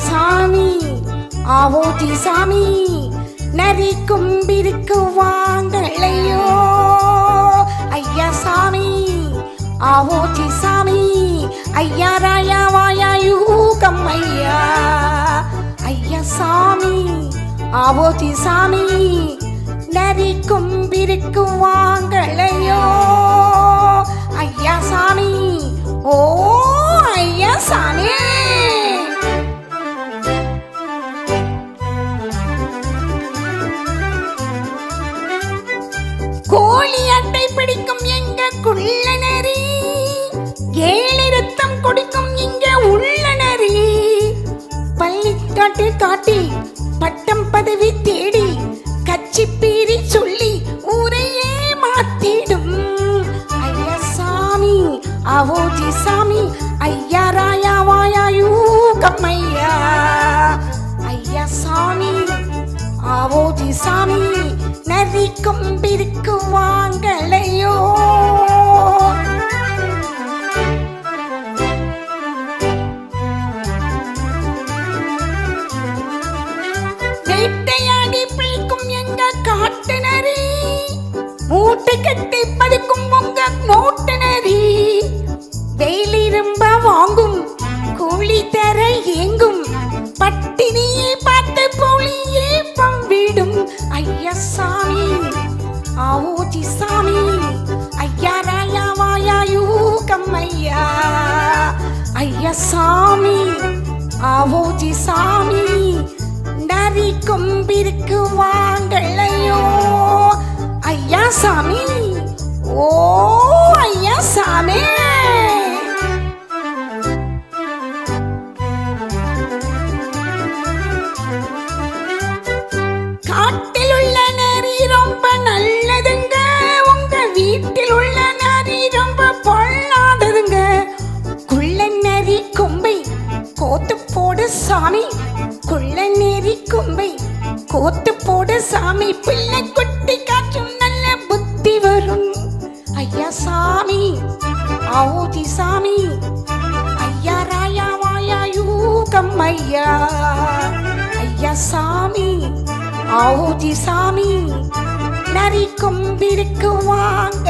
சாமி ஆவோதி சாமி நரி கும்பிருக்கு வாங்களையோ ஐயா சாமி ஆவோதி சாமி ஐயா ராயா வாயாயூ கம்மையா ஐயா சாமி ஆவோதி சாமி நரி கும்பிருக்கு வாங்களையோ ஐயா சாமி ஓ ஐயா சாமி கோழி அட்டை பிடிக்கும் எங்க குள்ள நரி ஏழு ரத்தம் கொடுக்கும் இங்க உள்ள நரி பள்ளிக்காட்டு காட்டி பட்டம் பதவி தேடி கட்சி பீரி சொல்லி ஊரையே மாத்திடும் ஐயா சாமி ஆவோதி சாமி ஐயா ராயா வாயாயூ கம்மையா ஐயா சாமி ஆவோதி சாமி நரி கொம்பிருக்கு வாங்களையோ வேட்டையாடி பிழைக்கும் எங்க காட்டு நரி மூட்டை கட்டி பதுக்கும் உங்க நோட்டு நரி வெயிலிரும்ப வாங்கும் கூலி தர ஏங்கும் பட்டினியை பார்த்து போலியே பம்பிடும் ஐயா சாமி ஆவோதி சாமி ஐயா ராயா வாயாயூ கம்மையா ஐயா சாமி ஆவோதி சாமி நரி கொம்பிருக்கு வாங்களையோ ஐயா சாமி ஓ ஐயா சாமி காட்டில் உள்ள நரி ரொம்ப நல்லதுங்க உங்க வீட்டில் உள்ள நரி ரொம்ப பொல்லாததுங்க குள்ள நரி கொம்பை கோத்து போடு சாமி குள்ள நரி கொம்பை கோத்து போடு சாமி பிள்ளை குட்டி காற்றும் நல்ல புத்தி வரும் ஐயா சாமி ஆவோதி சாமி ஐயா ராயா வாயாயூ கம்மையா ஐயா சாமி ஆவோதி சாமி நரி கொம்பிருக்கு வாங்க